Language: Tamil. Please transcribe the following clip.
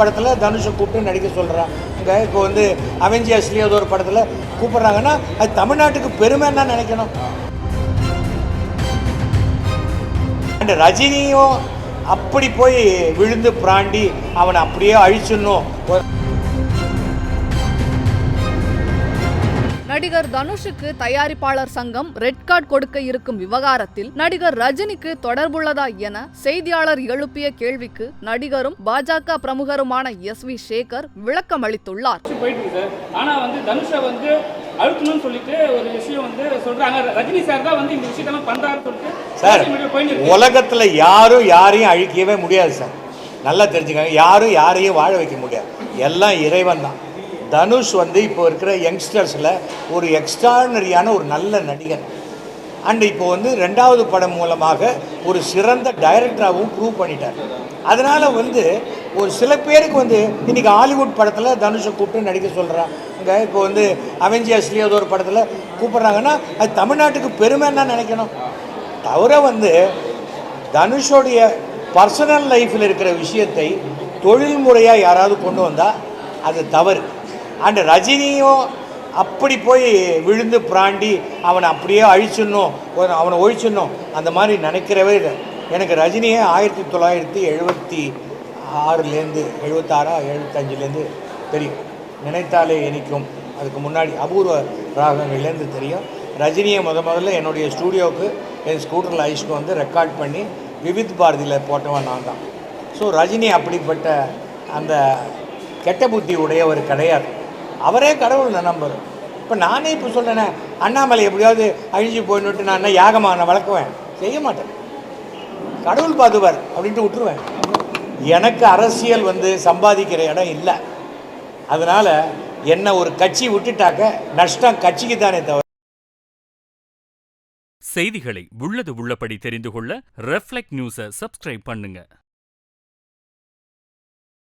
படத்தில் தனுஷை கூப்பிட்டு நடிக்க சொல்கிறாங்க. இப்போ வந்து அவெஞ்சர்ஸ்லேயே ஏதோ ஒரு படத்தில் கூப்பிட்றாங்கன்னா அது தமிழ்நாட்டுக்கு பெருமைன்னு தான் நினைக்கணும். அண்ட் ரஜினியும் அப்படி போய் விழுந்து பிராண்டி அவனை அப்படியே அழிச்சிடணும். நடிகர் தனுஷுக்கு தயாரிப்பாளர் சங்கம் ரெட் கார்டு கொடுக்க இருக்கும் விவகாரத்தில் நடிகர் ரஜினிக்கு தொடர்புள்ளதா என செய்தியாளர் எழுப்பிய கேள்விக்கு நடிகரும் பாஜக பிரமுகருமான SV சேகர் விளக்கம் அளித்துள்ளார். ஆனா தனுஷை அழுத்தணும்னு சொல்லிட்டு ஒரு விஷயம் சொல்றாங்க. ரஜினி சார் தான் இந்த விஷயத்தெல்லாம் பண்றாரு சொல்லிட்டு சார், உலகத்துல யாரும் யாரையும் அழிக்கவே முடியாது சார். நல்லா தெரிஞ்சுக்காங்க, யாரும் யாரையும் வாழ வைக்க முடியாது. எல்லாம் இறைவன் தான். தனுஷ் இப்போ இருக்கிற யங்ஸ்டர்ஸில் ஒரு எக்ஸ்ட்ரானரியான ஒரு நல்ல நடிகர். அண்ட் இப்போ ரெண்டாவது படம் மூலமாக ஒரு சிறந்த டைரக்டராகவும் ப்ரூவ் பண்ணிட்டார். அதனால் ஒரு சில பேருக்கு இன்றைக்கி ஹாலிவுட் படத்தில் தனுஷை கூப்பிட்டு நடிக்க சொல்கிறாங்க. இப்போ அவெஞ்சர்ஸ்லேயே ஏதோ ஒரு படத்தில் கூப்பிட்றாங்கன்னா அது தமிழ்நாட்டுக்கு பெருமைன்னு தான் நினைக்கணும். தவிர தனுஷோடைய பர்சனல் லைஃப்பில் இருக்கிற விஷயத்தை தொழில்முறையாக யாராவது கொண்டு வந்தால் அது தவறு. அண்ட் ரஜினியும் அப்படி போய் விழுந்து பிராண்டி அவனை அப்படியே அழிச்சிடணும், அவனை ஒழிச்சிடணும் அந்த மாதிரி நினைக்கிறவே இல்லை. எனக்கு ரஜினியே 1976 75 தெரியும். நினைத்தாலே இனிக்கும், அதுக்கு முன்னாடி அபூர்வ ராகங்கள்லேருந்து தெரியும். ரஜினியை முதல்ல என்னுடைய ஸ்டூடியோவுக்கு என் ஸ்கூட்டரில் அழிச்சிட்டு ரெக்கார்ட் பண்ணி விவித் பாரதியில் போட்டவன் நான் தான். ஸோ ரஜினி அப்படிப்பட்ட அந்த கெட்ட புத்தி உடையவர் கிடையாது. அவரே கடவுள் நம்புறேன். இப்போ நானே இப்போ சொல்கிறேனே, அண்ணாமலை எப்படியாவது அழிஞ்சு போயின்னுட்டு நான் என்ன யாகமாக நான் வளர்க்குவேன்? செய்ய மாட்டேன். கடவுள் பார்த்துவார் அப்படின்ட்டு விட்டுருவேன். எனக்கு அரசியல் சம்பாதிக்கிற இடம் இல்லை. அதனால் என்ன ஒரு கட்சி விட்டுட்டாக்க நஷ்டம் கட்சிக்கு தானே தவிர. செய்திகளை உள்ளது உள்ளபடி தெரிந்து கொள்ள ரெஃப்ளெக்ட் நியூஸை சப்ஸ்கிரைப் பண்ணுங்க.